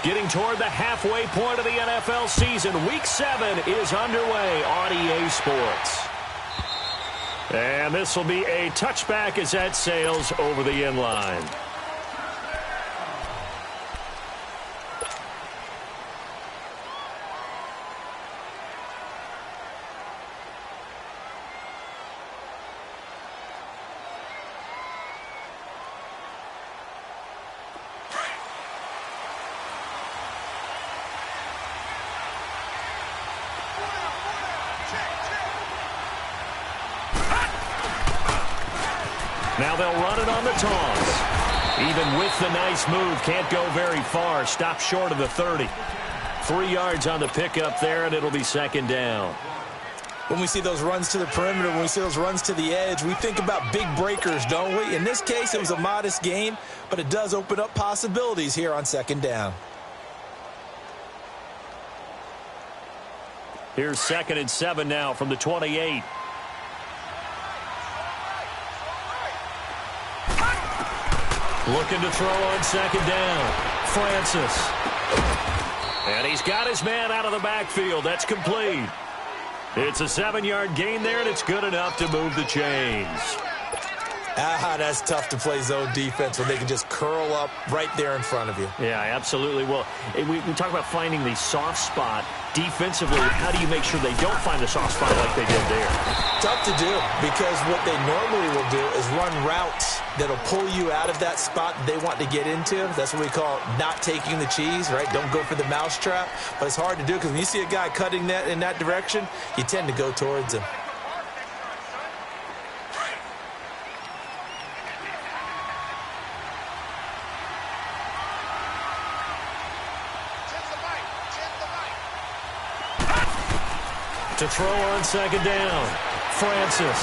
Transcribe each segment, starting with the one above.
Getting toward the halfway point of the NFL season. Week 7 is underway on EA Sports. And this will be a touchback as that sails over the end line. Now they'll run it on the toss. Even with the nice move, can't go very far. Stop short of the 30. 3 yards on the pickup there, and it'll be second down. When we see those runs to the perimeter, when we see those runs to the edge, we think about big breakers, don't we? In this case, it was a modest gain, but it does open up possibilities here on second down. Here's 2nd and 7 now from the 28. Looking to throw on second down. Francis. And he's got his man out of the backfield. That's complete. It's a 7-yard gain there, and it's good enough to move the chains. That's tough to play zone defense when they can just curl up right there in front of you. Yeah, absolutely. Well, we talk about finding the soft spot. Defensively, how do you make sure they don't find the soft spot like they did there? Tough to do, because what they normally will do is run routes that'll pull you out of that spot they want to get into. That's what we call not taking the cheese, right? Don't go for the mousetrap. But it's hard to do, because when you see a guy cutting that in that direction, you tend to go towards him. To throw on second down, Francis.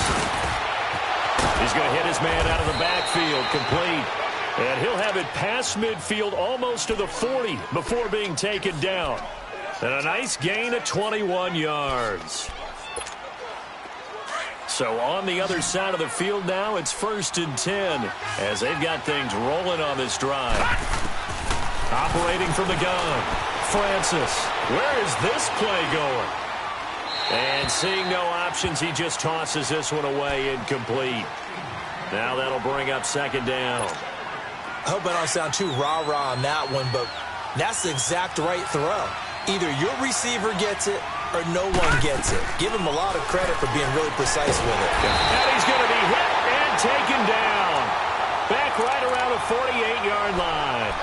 He's going to hit his man out of the backfield, complete. And he'll have it past midfield almost to the 40 before being taken down. And a nice gain of 21 yards. So on the other side of the field now, it's 1st and 10 as they've got things rolling on this drive. Operating from the gun, Francis. Where is this play going? And seeing no options, he just tosses this one away, incomplete. Now that'll bring up second down. I hope I don't sound too rah-rah on that one, but that's the exact right throw. Either your receiver gets it or no one gets it. Give him a lot of credit for being really precise with it. And he's going to be hit and taken down. Back right around the 48-yard line.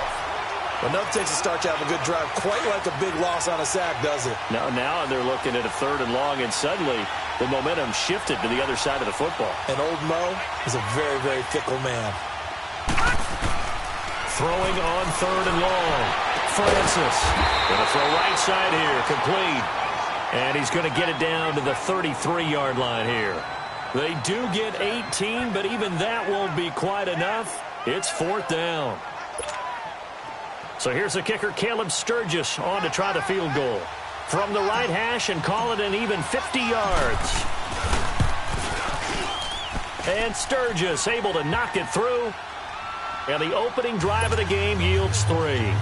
Enough takes a start to have a good drive. Quite like a big loss on a sack, does it? Now they're looking at a 3rd and long, and suddenly the momentum shifted to the other side of the football. And old Mo is a very, very fickle man. Throwing on 3rd and long. Francis. Going to throw right side here, complete. And he's going to get it down to the 33-yard line here. They do get 18, but even that won't be quite enough. It's 4th down. So here's the kicker, Caleb Sturgis, on to try the field goal. From the right hash and call it an even 50 yards. And Sturgis able to knock it through. And the opening drive of the game yields 3.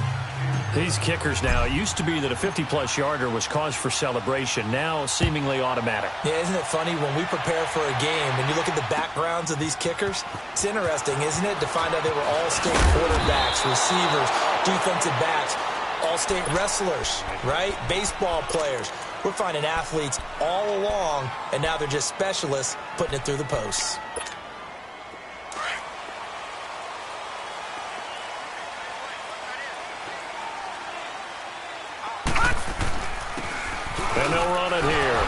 These kickers now, it used to be that a 50-plus yarder was cause for celebration. Now seemingly automatic. Yeah, isn't it funny when we prepare for a game, when you look at the backgrounds of these kickers, it's interesting, isn't it, to find out they were all-state quarterbacks, receivers, defensive backs, all-state wrestlers, right? Baseball players. We're finding athletes all along, and now they're just specialists putting it through the posts. And they'll run it here.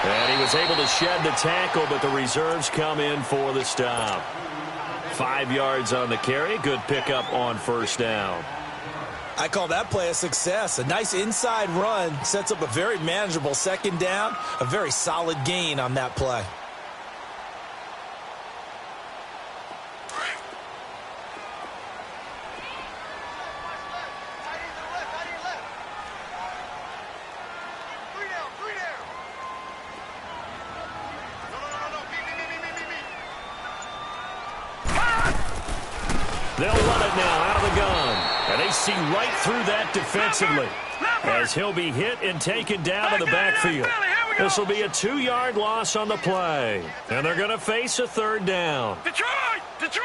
And he was able to shed the tackle, but the reserves come in for the stop. 5 yards on the carry. Good pickup on 1st down. I call that play a success. A nice inside run sets up a very manageable second down. A very solid gain on that play. They'll run it now out of the gun. And they see right through that defensively as he'll be hit and taken down to the backfield. This will be a 2-yard loss on the play. And they're going to face a 3rd down. Detroit! Detroit!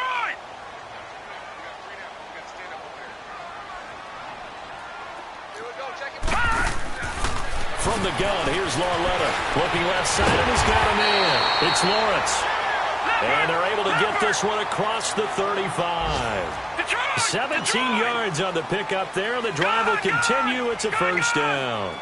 From the gun, here's Lauletta. Looking left side, and he's got a man. It's Lawrence. And they're able to get this one across the 35. 17 yards on the pickup there. The drive will continue. It's a 1st down.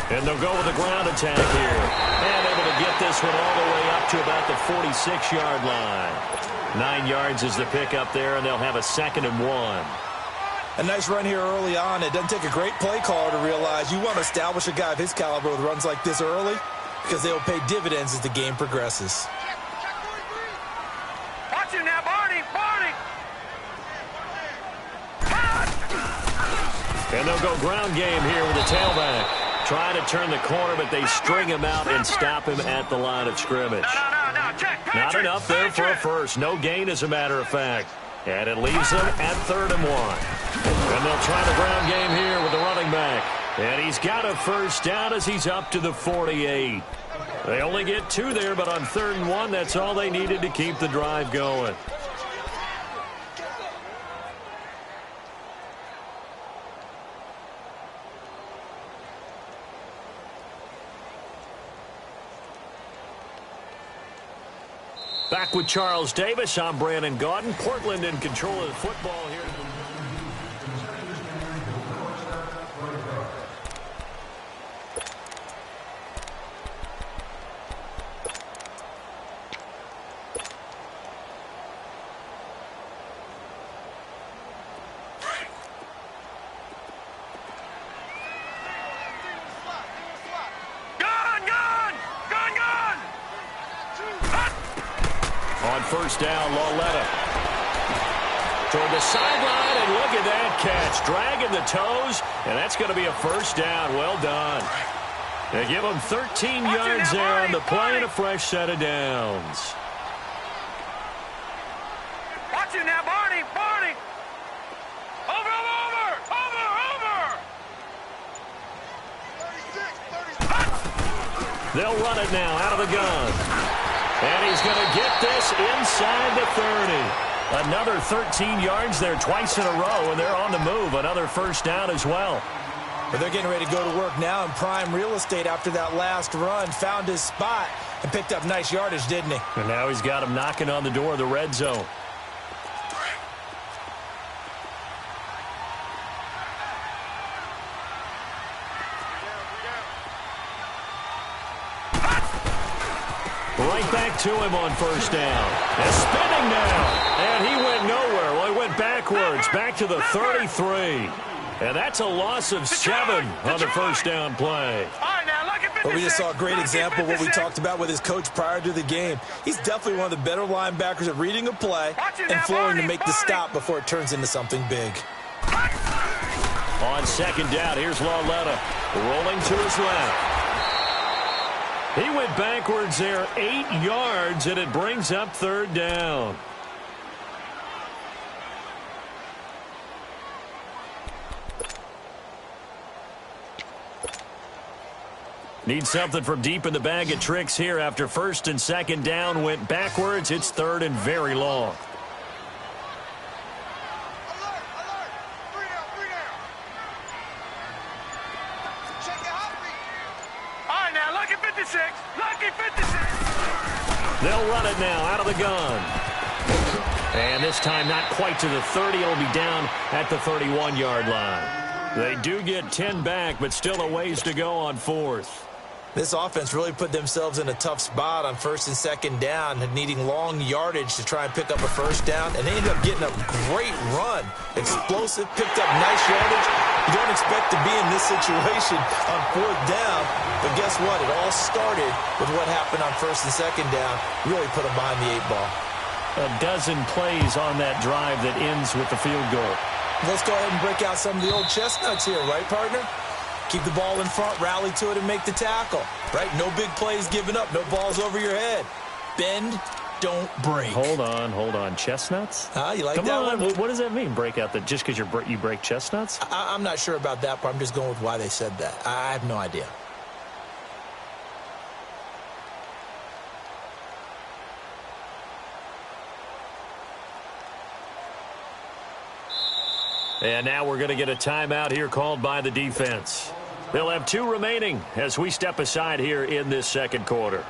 And they'll go with a ground attack here. And able to get this one all the way up to about the 46-yard line. 9 yards is the pickup there, and they'll have a 2nd and 1. A nice run here early on. It doesn't take a great play caller to realize you want to establish a guy of his caliber with runs like this early because they will pay dividends as the game progresses. Watch him now, Barney! Barney! And they'll go ground game here with the tailback. Trying to turn the corner, but they string him out and stop him at the line of scrimmage. Not enough there for a first. No gain, as a matter of fact. And it leaves them at 3rd and 1. And they'll try the ground game here with the running back. And he's got a 1st down as he's up to the 48. They only get 2 there, but on 3rd and 1, that's all they needed to keep the drive going. Back with Charles Davis, I'm Brandon Gaudin. Portland in control of the football here. On 1st down, Lauletta toward the sideline, and look at that catch. Dragging the toes, and that's going to be a 1st down. Well done. They give them 13 yards there on the play and a fresh set of downs. Watch him now, Barney! Barney! Over! 36! They'll run it now out of the gun. And he's going to get this inside the 30. Another 13 yards there twice in a row, and they're on the move. Another 1st down as well. But they're getting ready to go to work now in prime real estate after that last run. Found his spot and picked up nice yardage, didn't he? And now he's got him knocking on the door of the red zone. Right back to him on 1st down. And spinning now. And he went nowhere. Well, he went backwards. Back to the 33. And that's a loss of 7 on the 1st down play. But we just saw a great example of what we talked about with his coach prior to the game. He's definitely one of the better linebackers at reading a play and flowing to make the stop before it turns into something big. On 2nd down, here's Lauletta rolling to his left. He went backwards there 8 yards, and it brings up 3rd down. Need something from deep in the bag of tricks here after 1st and 2nd down went backwards. It's 3rd and very long. They'll run it now out of the gun. And this time not quite to the 30. It'll be down at the 31-yard line. They do get 10 back, but still a ways to go on 4th. This offense really put themselves in a tough spot on 1st and 2nd down, needing long yardage to try and pick up a 1st down, and they ended up getting a great run. Explosive, picked up nice yardage. You don't expect to be in this situation on 4th down, but guess what? It all started with what happened on 1st and 2nd down. Really put them behind the 8 ball. A dozen plays on that drive that ends with the field goal. Let's go ahead and break out some of the old chestnuts here, right, partner? Keep the ball in front, rally to it, and make the tackle. Right? No big plays given up. No balls over your head. Bend, don't break. Hold on. Chestnuts? You like Come that on. one? What does that mean, break out? Just because you break chestnuts? I'm not sure about that part. I'm just going with why they said that. I have no idea. And now we're going to get a timeout here called by the defense. They'll have 2 remaining as we step aside here in this second quarter.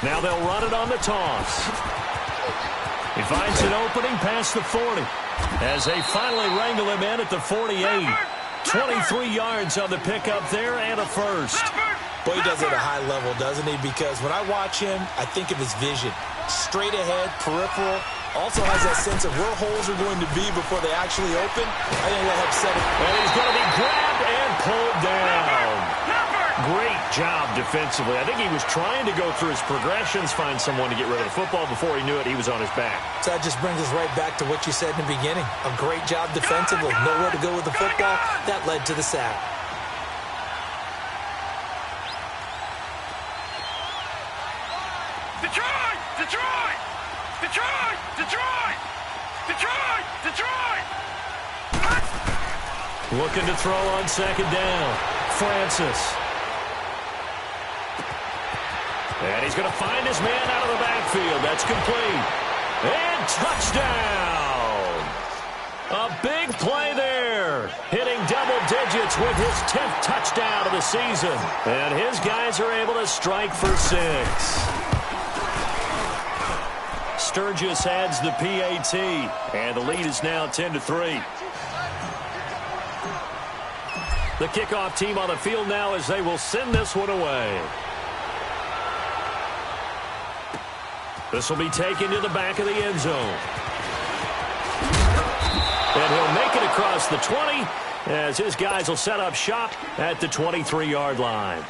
Now they'll run it on the toss. He finds an opening past the 40 as they finally wrangle him in at the 48. 23 yards on the pickup there and a first. Boy, he does it at a high level, doesn't he? Because when I watch him, I think of his vision. Straight ahead, peripheral. Also has that sense of where holes are going to be before they actually open. I think that helps set it. And he's going to be grabbed and pulled down. Great job defensively. I think he was trying to go through his progressions, find someone to get rid of the football. Before he knew it, he was on his back. So that just brings us right back to what you said in the beginning. A great job defensively. Nowhere to go with the football. That led to the sack. Detroit! Detroit! Detroit! Detroit! Detroit! Detroit! Looking to throw on second down. Francis. And he's going to find his man out of the backfield. That's complete. And touchdown! A big play there. Hitting double digits with his 10th touchdown of the season. And his guys are able to strike for 6. Sturgis adds the PAT. And the lead is now 10-3. The kickoff team on the field now as they will send this one away. This will be taken to the back of the end zone. And he'll make it across the 20 as his guys will set up shop at the 23-yard line.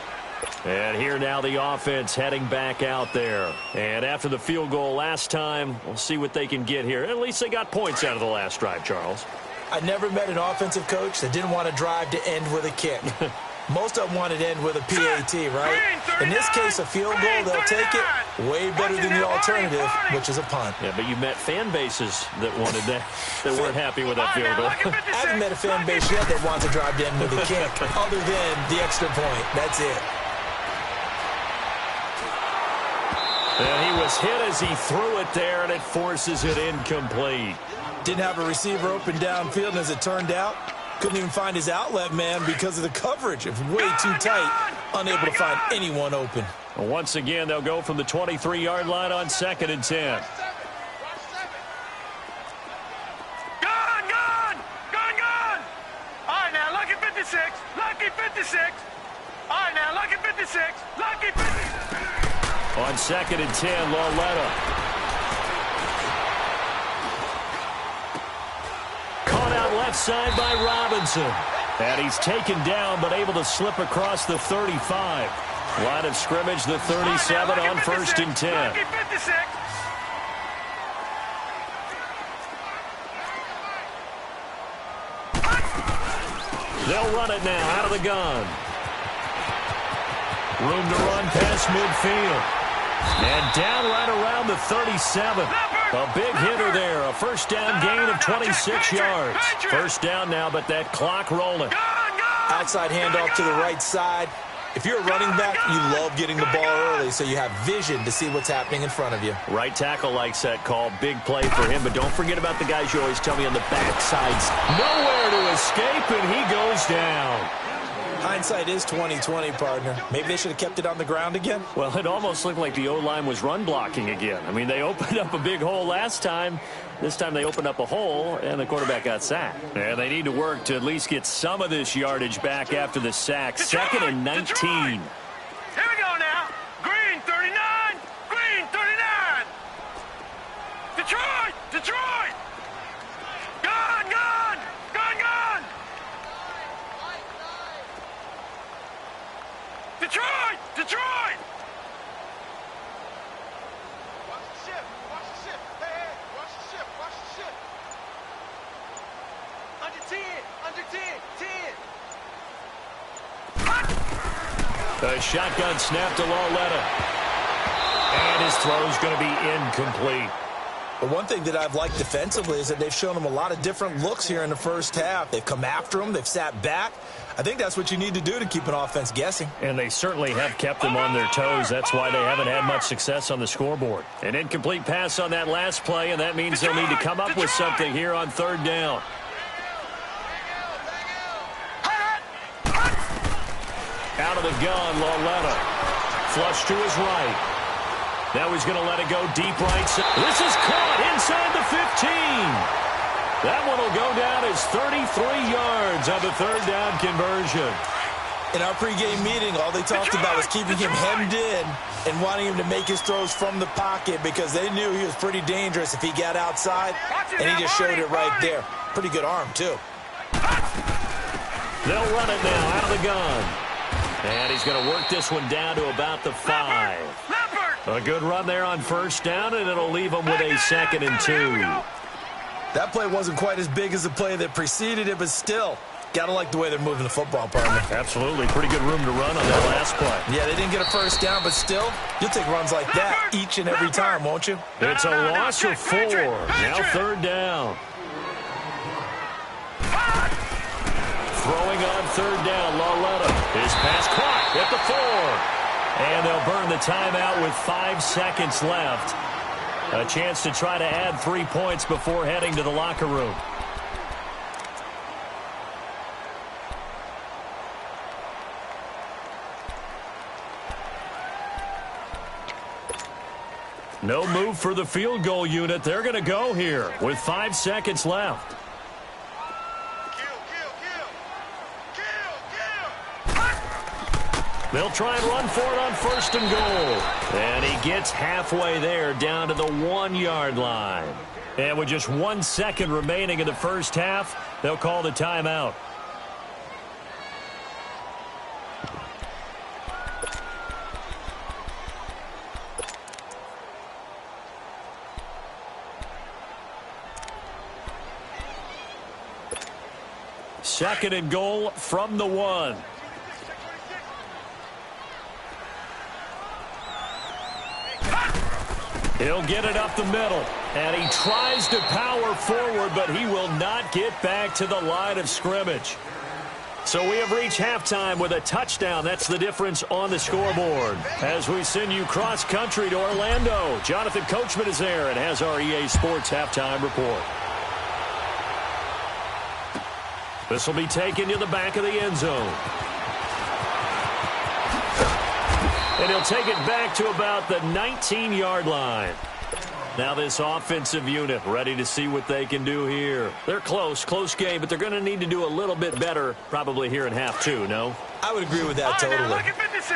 And here now the offense heading back out there. And after the field goal last time, we'll see what they can get here. At least they got points out of the last drive, Charles. I never met an offensive coach that didn't want to drive to end with a kick. Most of them wanted to end with a PAT, right? In this case, a field goal, they'll take it. Way better than the alternative, which is a punt. Yeah, but you met fan bases that wanted that, that weren't happy with that field goal. I haven't met a fan base yet that wants to drive to end with a kick, other than the extra point. That's it. And he was hit as he threw it there, and it forces it incomplete. Didn't have a receiver open downfield, and as it turned out, couldn't even find his outlet man because of the coverage. It was way too tight, unable to find anyone open. Once again, they'll go from the 23-yard line on 2nd and 10. Gone! All right, now, lucky 56. Lucky 56. All right, now, lucky 56. Lucky 56. On 2nd and 10, Lauletta. Caught out left side by Robinson. And he's taken down, but able to slip across the 35. Line of scrimmage, the 37 on 1st and 10. Lucky 56. They'll run it now out of the gun. Room to run past midfield. And down right around the 37. A big hitter there. A first down gain of 26 yards. First down now, but that clock rolling. Outside handoff to the right side. If you're a running back, you love getting the ball early so you have vision to see what's happening in front of you. Right tackle likes that call. Big play for him, but don't forget about the guys you always tell me on the backsides. Nowhere to escape, and he goes down. Hindsight is 20/20, partner. Maybe they should have kept it on the ground again. Well, it almost looked like the O-line was run blocking again. I mean, they opened up a big hole last time. This time they opened up a hole, and the quarterback got sacked. And they need to work to at least get some of this yardage back after the sack. 2nd and 19. Here we go now. Green 39. Green 39. Detroit. Gone. Detroit! Detroit! Watch the ship. Watch the ship. Hey, hey. Watch the ship. Watch the ship. Under 10. Under 10. 10. A shotgun snap to Lauletta. And his throw's going to be incomplete. But one thing that I've liked defensively is that they've shown him a lot of different looks here in the first half. They've come after him. They've sat back. I think that's what you need to do to keep an offense guessing. And they certainly have kept them on their toes. That's why they haven't had much success on the scoreboard. An incomplete pass on that last play, and that means they'll need to come up with something here on third down. Out of the gun, Lauletta. Flush to his right. Now he's going to let it go deep right. This is caught inside the 15. That one will go down as 33 yards on the third down conversion. In our pregame meeting, all they talked about was keeping him hemmed in and wanting him to make his throws from the pocket because they knew he was pretty dangerous if he got outside, and he just showed it right there. Pretty good arm, too. They'll run it now out of the gun. And he's going to work this one down to about the 5. A good run there on first down, and it'll leave him with a 2nd and 2. That play wasn't quite as big as the play that preceded it, but still, got to like the way they're moving the football, partner. Absolutely. Pretty good room to run on that last play. Yeah, they didn't get a first down, but still, you'll take runs like that each and every time, won't you? It's a loss of 4. Now third down. Throwing on third down, Lauletta. His pass caught at the 4. And they'll burn the timeout with 5 seconds left. A chance to try to add 3 points before heading to the locker room. No move for the field goal unit. They're going to go here with 5 seconds left. They'll try and run for it on first and goal. And he gets halfway there down to the 1-yard line. And with just 1 second remaining in the first half, they'll call the timeout. Second and goal from the 1. He'll get it up the middle, and he tries to power forward, but he will not get back to the line of scrimmage. So we have reached halftime with a touchdown. That's the difference on the scoreboard. As we send you cross-country to Orlando, Jonathan Coachman is there and has our EA Sports halftime report. This will be taken to the back of the end zone. And he'll take it back to about the 19-yard line. Now this offensive unit ready to see what they can do here. They're close game, but they're going to need to do a little bit better probably here in half 2, no? I would agree with that totally.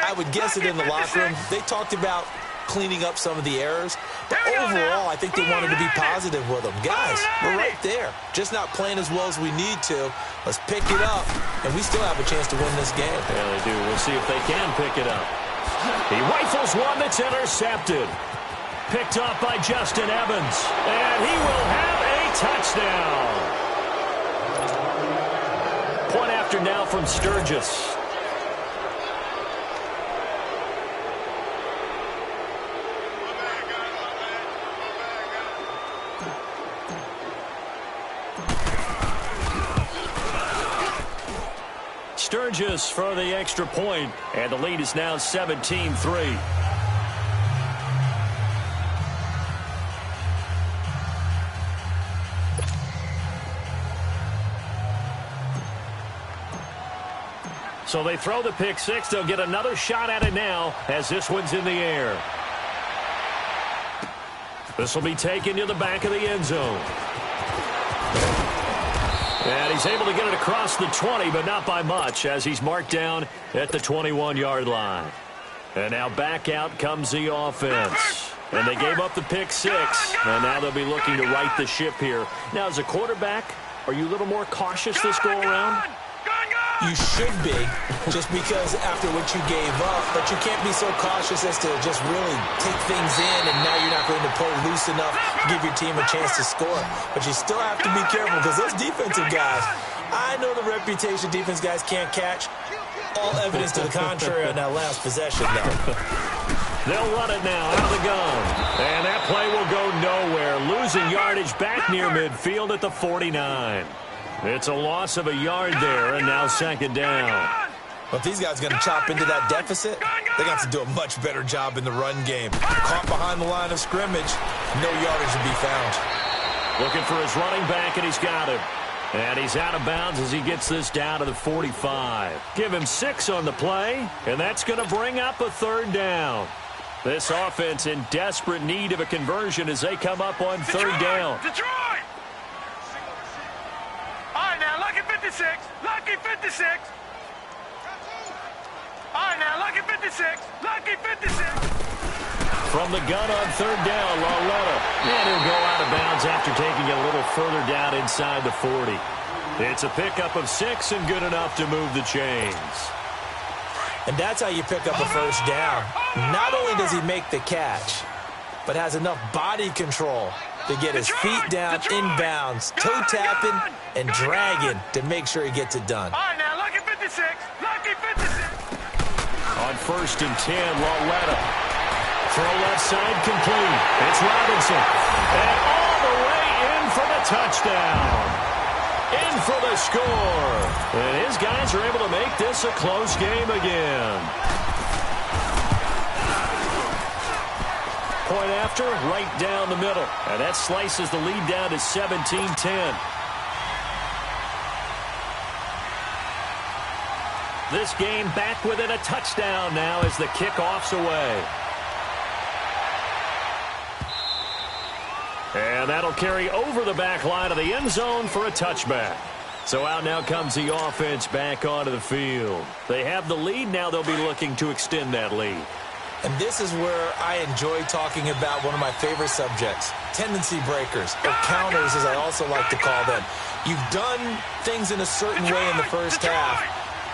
I would guess it in the locker room. They talked about cleaning up some of the errors, but overall I think they wanted to be positive with them. Guys, we're right there. Just not playing as well as we need to. Let's pick it up, and we still have a chance to win this game. Yeah, they do. We'll see if they can pick it up. He rifles one that's intercepted. Picked up by Justin Evans. And he will have a touchdown. Point after now from Sturgis. Sturgis for the extra point, and the lead is now 17-3. So they throw the pick six. They'll get another shot at it now as this one's in the air. This will be taken to the back of the end zone. And he's able to get it across the 20, but not by much, as he's marked down at the 21-yard line. And now back out comes the offense. And they gave up the pick six, and now they'll be looking to right the ship here. Now, as a quarterback, are you a little more cautious this go-around? You should be, just because after what you gave up, but you can't be so cautious as to just really take things in, and now you're not going to play loose enough to give your team a chance to score. But you still have to be careful, because those defensive guys, I know the reputation defense guys can't catch. All evidence to the contrary on that last possession, though. They'll run it now out of the gun. And that play will go nowhere. Losing yardage back near midfield at the 49. It's a loss of a yard there, and now second down. Well, if these guys are going to chop into that deficit, they're going to have to do a much better job in the run game. Caught behind the line of scrimmage, no yardage to be found. Looking for his running back, and he's got him. And he's out of bounds as he gets this down to the 45. Give him 6 on the play, and that's going to bring up a third down. This offense in desperate need of a conversion as they come up on third down. Detroit! All right, now, lucky 56. Lucky 56. All right, now, lucky 56. Lucky 56. From the gun on third down, Lauletta. And he'll go out of bounds after taking it a little further down inside the 40. It's a pickup of 6 and good enough to move the chains. And that's how you pick up a first down. Not only does he make the catch, but has enough body control to get his feet down inbounds, toe-tapping and dragging to make sure he gets it done. All right, now, lucky 56. Lucky 56. On first and 10, Lauletta. Throw left side complete. It's Robinson. And all the way in for the touchdown. In for the score. And his guys are able to make this a close game again. Point after, right down the middle. And that slices the lead down to 17-10. This game back within a touchdown now as the kickoff's away. And that'll carry over the back line of the end zone for a touchback. So out now comes the offense back onto the field. They have the lead. Now they'll be looking to extend that lead. And this is where I enjoy talking about one of my favorite subjects, tendency breakers, or counters as I also like to call them. You've done things in a certain way in the first half,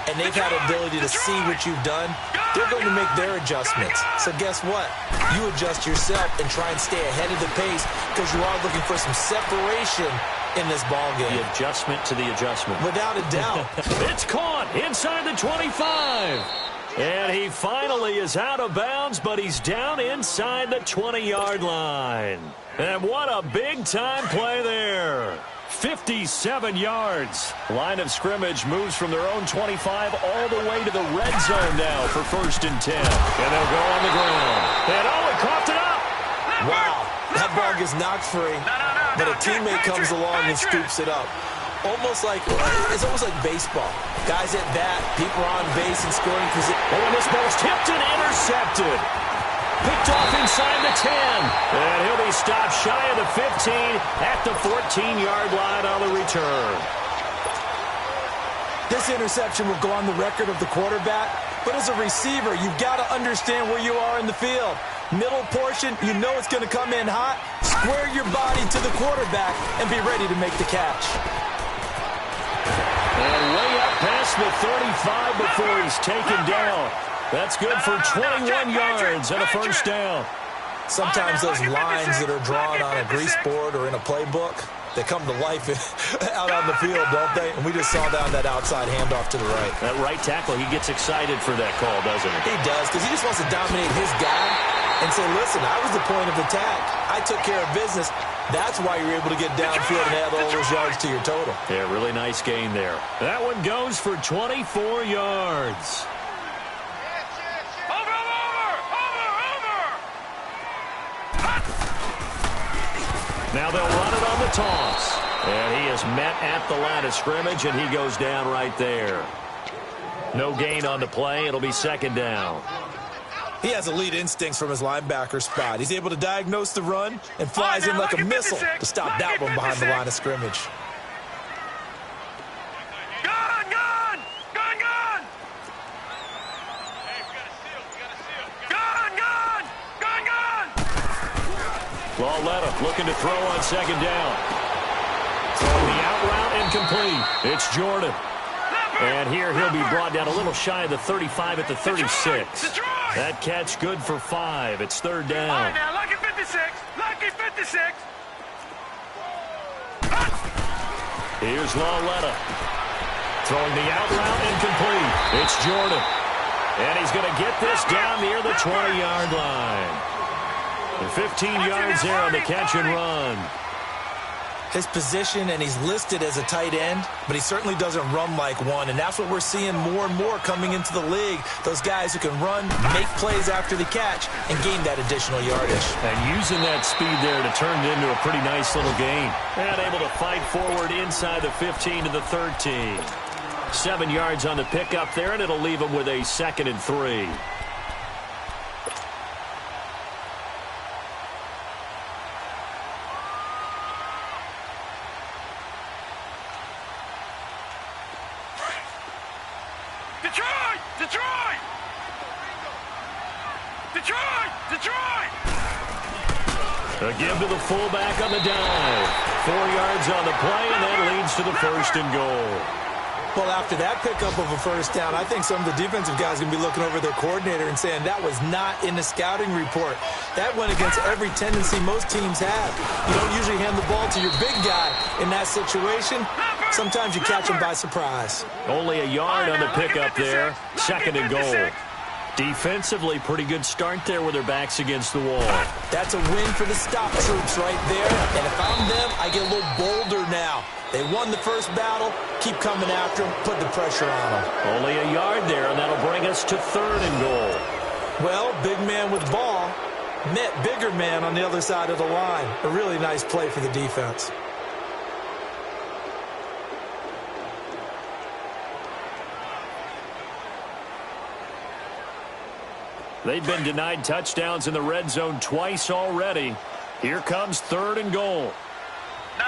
and they've had the ability to see what you've done. They're going to make their adjustments. So guess what? You adjust yourself and try and stay ahead of the pace because you are looking for some separation in this ball game. The adjustment to the adjustment. Without a doubt. It's caught inside the 25. And he finally is out of bounds, but he's down inside the 20-yard line. And what a big-time play there. 57 yards. Line of scrimmage moves from their own 25 all the way to the red zone now for first and 10. And they'll go on the ground. And oh, it coughed it up. Wow. That ball gets knocked free, but a teammate comes along and scoops it up. It's almost like baseball. Guys at bat, people are on base and scoring position. Oh, and this ball's tipped and intercepted. Picked off inside the 10. And he'll be stopped shy of the 15 at the 14-yard line on the return. This interception will go on the record of the quarterback, but as a receiver, you've got to understand where you are in the field. Middle portion, you know it's going to come in hot. Square your body to the quarterback and be ready to make the catch. And way up past the 35 before he's taken down. That's good for 21 yards and a first down. Sometimes those lines that are drawn on a grease board or in a playbook, they come to life out on the field, don't they? And we just saw down that outside handoff to the right. That right tackle, he gets excited for that call, doesn't he? He does, because he just wants to dominate his guy and say, listen, I was the point of attack. I took care of business. That's why you're able to get downfield and add all those yards to your total. Yeah, really nice gain there. That one goes for 24 yards. Now they'll run it on the toss. And he is met at the line of scrimmage, and he goes down right there. No gain on the play. It'll be second down. He has elite instincts from his linebacker spot. He's able to diagnose the run and flies in like a missile to stop that one behind the line of scrimmage. Lauletta looking to throw on second down. Throwing the out route incomplete. It's Jordan. And here he'll be brought down a little shy of the 35 at the 36. That catch good for 5. It's third down. All right, now, lucky 56. Lucky 56. Here's Lauletta. Throwing the out route incomplete. It's Jordan. And he's going to get this down near the 20-yard line. And 15 yards there on the catch and run. His position, and he's listed as a tight end, but he certainly doesn't run like one, and that's what we're seeing more and more coming into the league. Those guys who can run, make plays after the catch, and gain that additional yardage. And using that speed there to turn it into a pretty nice little gain. And able to fight forward inside the 15 to the 13. 7 yards on the pickup there, and it'll leave him with a 2nd and 3. Detroit! Detroit! Detroit! Detroit! A give to the fullback on the dive. 4 yards on the play, and that leads to the 1st and goal. Well, after that pickup of a first down, I think some of the defensive guys are going to be looking over their coordinator and saying that was not in the scouting report. That went against every tendency most teams have. You don't usually hand the ball to your big guy in that situation. Sometimes you catch him by surprise. Only a yard on the pickup there. 2nd and goal. Defensively, pretty good start there with their backs against the wall. That's a win for the stop troops right there. And if I'm them, I get a little bolder now. They won the first battle. Keep coming after them. Put the pressure on them. Only a yard there, and that'll bring us to 3rd and goal. Well, big man with ball met bigger man on the other side of the line. A really nice play for the defense. They've been denied touchdowns in the red zone twice already. Here comes 3rd and goal. No.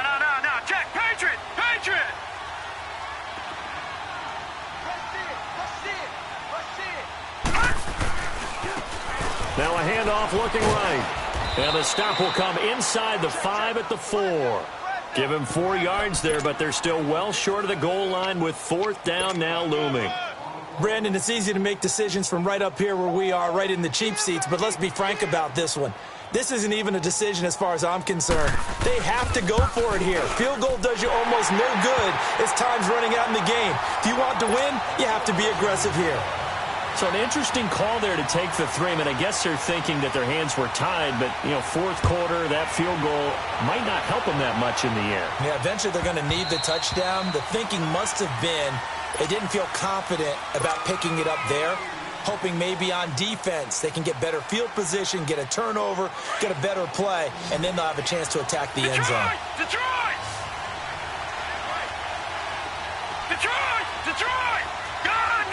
Check. Patriot! Patriot! Now a handoff looking right. And the stop will come inside the 5 at the 4. Give him 4 yards there, but they're still well short of the goal line with 4th down now looming. Brandon, it's easy to make decisions from right up here where we are, right in the cheap seats, but let's be frank about this one. This isn't even a decision as far as I'm concerned. They have to go for it here. Field goal does you almost no good as time's running out in the game. If you want to win, you have to be aggressive here. So an interesting call there to take the 3. I mean, I guess they're thinking that their hands were tied, but, 4th quarter, that field goal might not help them that much in the end. Yeah, eventually they're going to need the touchdown. The thinking must have been they didn't feel confident about picking it up there, hoping maybe on defense they can get better field position, get a turnover, get a better play, and then they'll have a chance to attack the end zone. Detroit! Detroit! Detroit! Gone!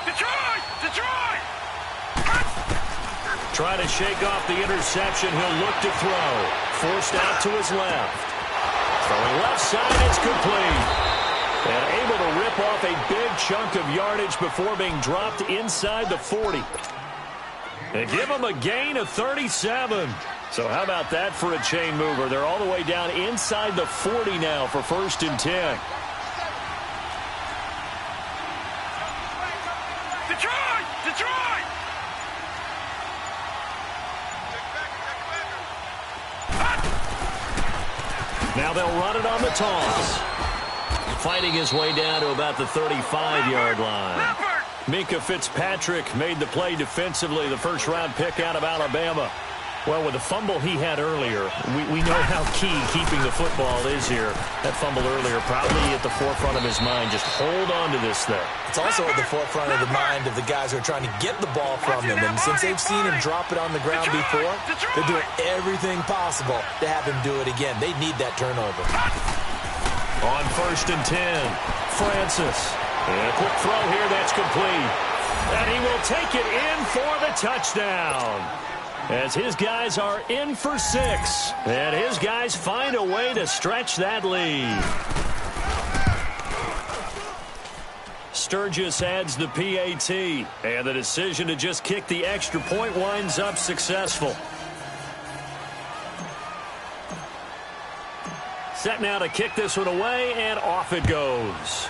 Detroit! Detroit! Try to shake off the interception. He'll look to throw. Forced out to his left. Throwing left side, it's complete. And able to rip off a big chunk of yardage before being dropped inside the 40. And give him a gain of 37. So how about that for a chain mover? They're all the way down inside the 40 now for 1st and 10. Detroit! Detroit! Now they'll run it on the toss. Fighting his way down to about the 35-yard line. Minkah Fitzpatrick made the play defensively, the first-round pick out of Alabama. Well, with the fumble he had earlier, we know how key keeping the football is here. That fumble earlier probably at the forefront of his mind. Just hold on to this thing. It's also at the forefront of the mind of the guys who are trying to get the ball from him. And since they've seen him drop it on the ground before, they're doing everything possible to have him do it again. They need that turnover. On 1st and 10, Francis. And a quick throw here, that's complete. And he will take it in for the touchdown. As his guys are in for 6. And his guys find a way to stretch that lead. Sturgis adds the PAT. And the decision to just kick the extra point winds up successful. Set now to kick this one away, and off it goes.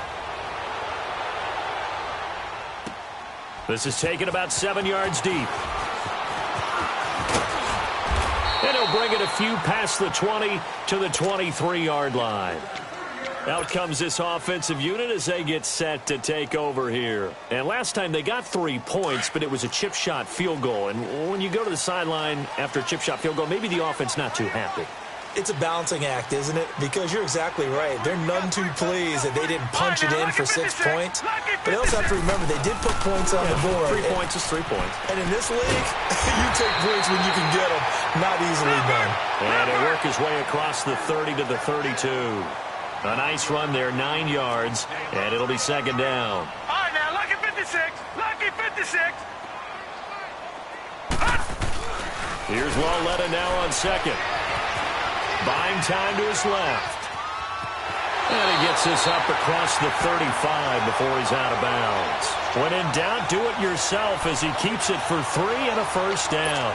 This is taken about 7 yards deep. And he'll bring it a few past the 20 to the 23-yard line. Out comes this offensive unit as they get set to take over here. And last time they got 3 points, but it was a chip shot field goal. And when you go to the sideline after a chip shot field goal, maybe the offense not too happy. It's a balancing act, isn't it? Because you're exactly right. They're none too pleased that they didn't punch it in for 6 points. But they also have to remember they did put points on the board. 3 points is 3 points. And in this league, you take points when you can get them. Not easily done. And he'll work his way across the 30 to the 32. A nice run there, 9 yards, and it'll be second down. All right, now, lucky 56. Lucky 56. Here's Lauletta now on second. Buying time to his left. And he gets this up across the 35 before he's out of bounds. When in doubt, do it yourself as he keeps it for 3 and a first down.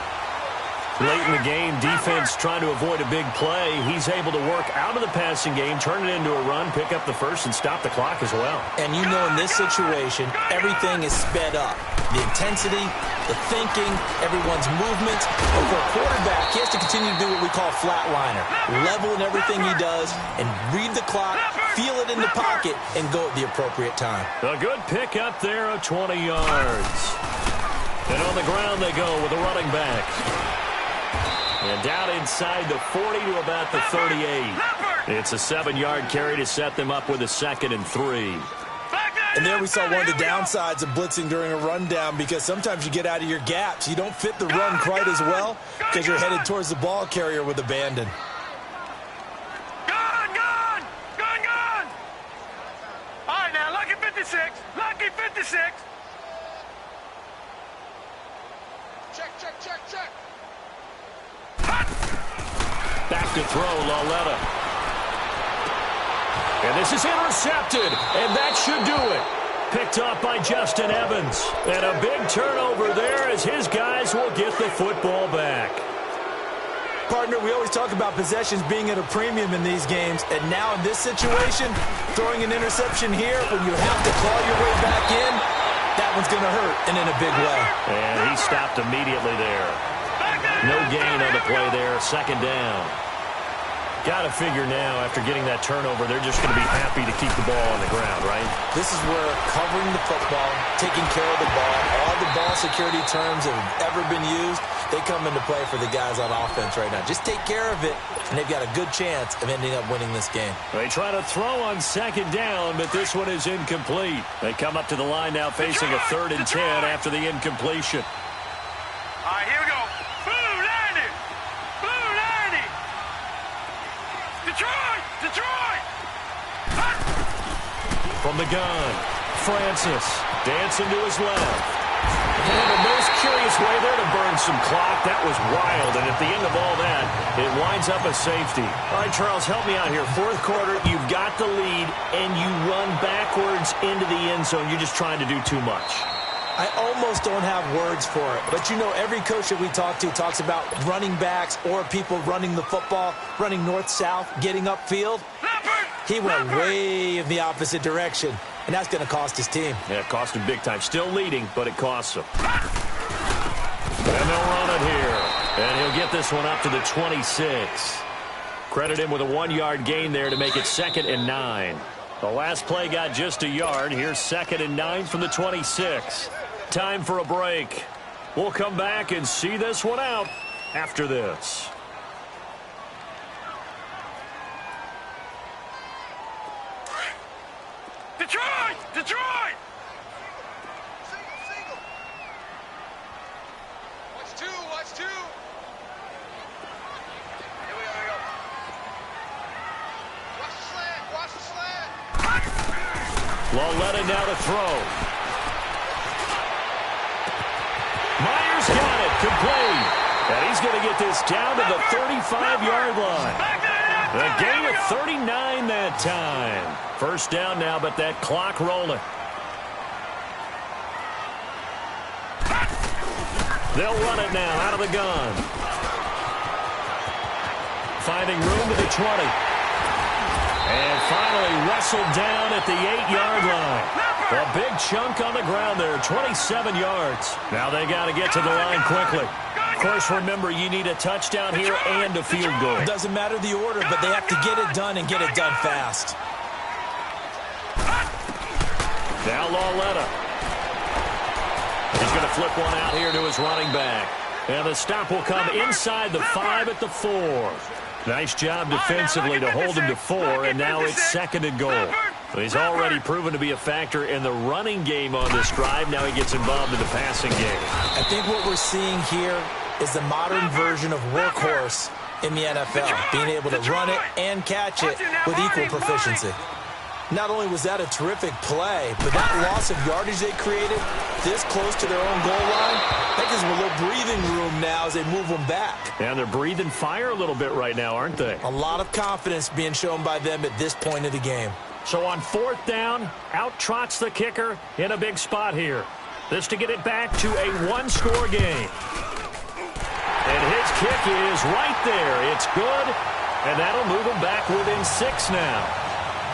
Late in the game, defense trying to avoid a big play. He's able to work out of the passing game, turn it into a run, pick up the first, and stop the clock as well. And you know in this situation, everything is sped up. The intensity, the thinking, everyone's movement. But for a quarterback, he has to continue to do what we call flatliner. Level in everything he does and read the clock, feel it in the pocket, and go at the appropriate time. A good pick up there of 20 yards. And on the ground they go with a running back. And down inside the 40 to about the 38. It's a 7-yard carry to set them up with a 2nd and 3. And there we saw one of the downsides of blitzing during a rundown because sometimes you get out of your gaps. You don't fit the run quite as well because you're headed towards the ball carrier with abandon. Gone, gone, gone, gone. All right, now, lucky 56. Lucky 56. Check, check, check, check. Back to throw, Lauletta. And this is intercepted, and that should do it. Picked off by Justin Evans. And a big turnover there as his guys will get the football back. Partner, we always talk about possessions being at a premium in these games, and now in this situation, throwing an interception here when you have to claw your way back in, that one's going to hurt, and in a big way. And he stopped immediately there. No gain on the play there, 2nd down. Got to figure now, after getting that turnover, they're just going to be happy to keep the ball on the ground, right? This is where covering the football, taking care of the ball, all the ball security terms that have ever been used, they come into play for the guys on offense right now. Just take care of it, and they've got a good chance of ending up winning this game. They try to throw on 2nd down, but this one is incomplete. They come up to the line now facing a 3rd and 10 after the incompletion. All right, here we go. Blue 90. Blue 90. Detroit, Detroit. From the gun, Francis dancing to his left. And the most curious way there to burn some clock. That was wild, and at the end of all that, it winds up a safety. All right, Charles, help me out here. 4th quarter, you've got the lead, and you run backwards into the end zone. You're just trying to do too much. I almost don't have words for it. But, you know, every coach that we talk to talks about running backs or people running the football, running north-south, getting upfield. He went way in the opposite direction, and that's going to cost his team. Yeah, it cost him big time. Still leading, but it costs him. And they'll run it here. And he'll get this one up to the 26. Credit him with a 1-yard gain there to make it 2nd and 9. The last play got just a yard. Here's 2nd and 9 from the 26. Time for a break. We'll come back and see this one out after this. Detroit, Detroit. Single, single. Watch 2, watch 2. Here we go, here we go. Watch the slant, watch the slant. Lauletta now to throw. Myers got it, complete. And he's going to get this down to the 35-yard line. A gain of 39 that time. First down now, but that clock rolling. They'll run it now out of the gun. Finding room to the 20. And finally wrestled down at the 8-yard line. A big chunk on the ground there, 27 yards. Now they got to get to the line quickly. Of course, remember, you need a touchdown here and a field goal. Doesn't matter the order, but they have to get it done and get it done fast. Now Lauletta. He's going to flip one out here to his running back. And the stop will come inside the 5 at the 4. Nice job defensively to hold him to 4, and now it's 2nd and goal. He's already proven to be a factor in the running game on this drive. Now he gets involved in the passing game. I think what we're seeing here is the modern version of workhorse in the NFL, being able to run it and catch it with equal proficiency. Not only was that a terrific play, but that loss of yardage they created this close to their own goal line, that gives them a little breathing room now as they move them back. And they're breathing fire a little bit right now, aren't they? A lot of confidence being shown by them at this point of the game. So on 4th down, out trots the kicker in a big spot here. This to get it back to a one-score game. And his kick is right there. It's good, and that'll move him back within 6 now.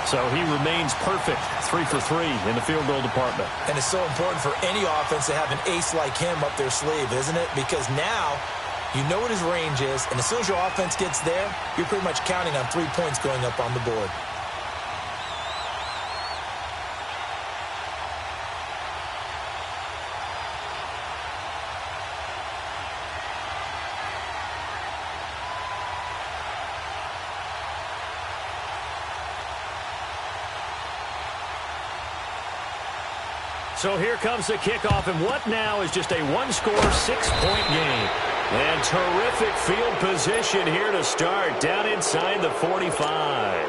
So he remains perfect, 3 for 3 in the field goal department. And it's so important for any offense to have an ace like him up their sleeve, isn't it? Because now you know what his range is, and as soon as your offense gets there, you're pretty much counting on 3 points going up on the board. So here comes the kickoff, and what now is just a one-score, 6-point game. And terrific field position here to start, down inside the 45.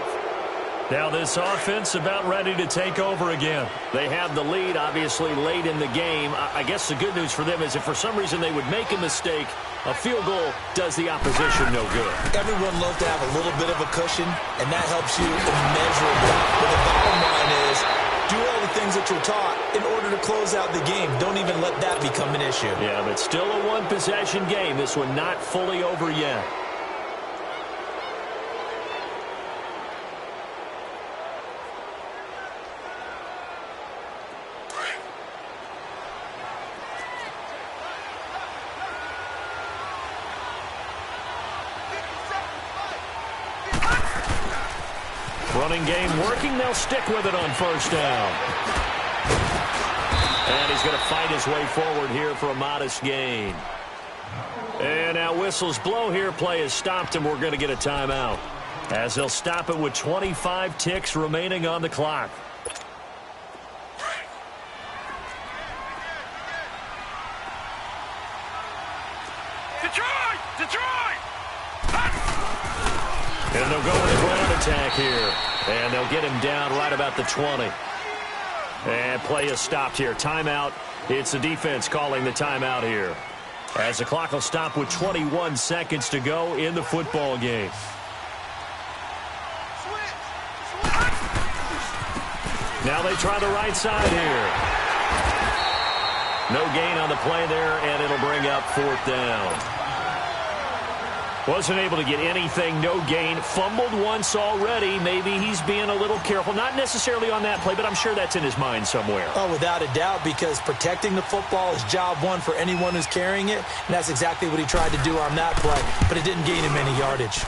Now this offense about ready to take over again. They have the lead, obviously, late in the game. I guess the good news for them is if for some reason they would make a mistake, a field goal does the opposition no good. Everyone loves to have a little bit of a cushion, and that helps you immeasurably. But the bottom line is, do all the things that you're taught in order to close out the game. Don't even let that become an issue. Yeah, but still a one-possession game. This one not fully over yet. Running game working. They'll stick with it on 1st down. And he's going to fight his way forward here for a modest gain. And now whistles blow here. Play has stopped, and we're going to get a timeout, as they'll stop it with 25 ticks remaining on the clock. Detroit! And they'll go with a ground attack here. And they'll get him down right about the 20. And play is stopped here. Timeout. It's the defense calling the timeout here, as the clock will stop with 21 seconds to go in the football game. Now they try the right side here. No gain on the play there, and it'll bring up 4th down. Wasn't able to get anything, no gain. Fumbled once already. Maybe he's being a little careful. Not necessarily on that play, but I'm sure that's in his mind somewhere. Oh, without a doubt, because protecting the football is job one for anyone who's carrying it, and that's exactly what he tried to do on that play, but it didn't gain him any yardage.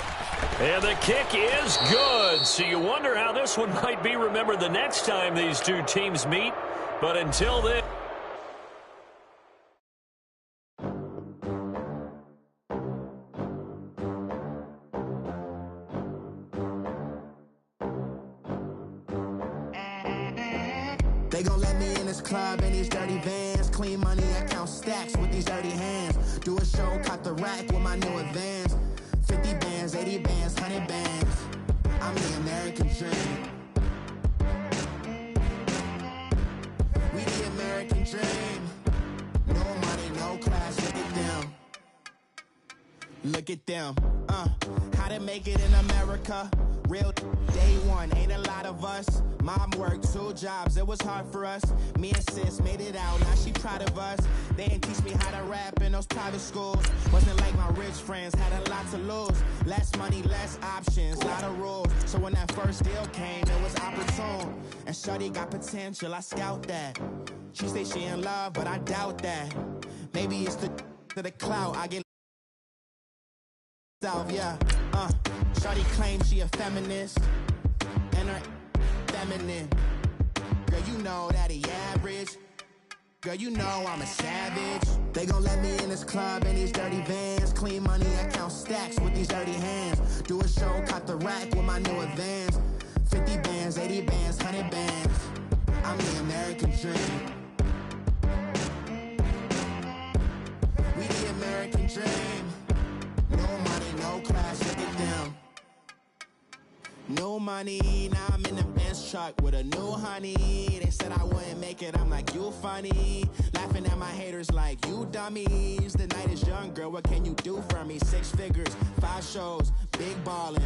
And the kick is good. So you wonder how this one might be remembered the next time these two teams meet. But until then... They gon' let me in this club in these dirty vans. Clean money, I count stacks with these dirty hands. Do a show, caught the rack with my new advance. 50 bands, 80 bands, 100 bands. I'm the American dream. We the American dream. No money, no class, look at them. Look at them, how to make it in America. Real day one, ain't a lot of us. Mom worked 2 jobs, it was hard for us. Me and sis made it out, now she proud of us. They didn't teach me how to rap in those private schools. Wasn't like my rich friends, had a lot to lose. Less money, less options, lot of rules. So when that first deal came, it was opportune. And shorty got potential, I scout that. She say she in love, but I doubt that. Maybe it's the clout, I get self, yeah. Shorty claims she a feminist, and her feminine. Girl, you know that he average. Girl, you know I'm a savage. They gon' let me in this club in these dirty vans. Clean money, I count stacks with these dirty hands. Do a show, caught the rack with my new advance. 50 bands, 80 bands, 100 bands. I'm the American dream. We the American dream. No money, no class, look at them. No money, now I'm in the Benz truck with a new honey. They said I wouldn't make it, I'm like, you funny. Laughing at my haters like, you dummies. The night is young, girl, what can you do for me? 6 figures, 5 shows, big ballin'.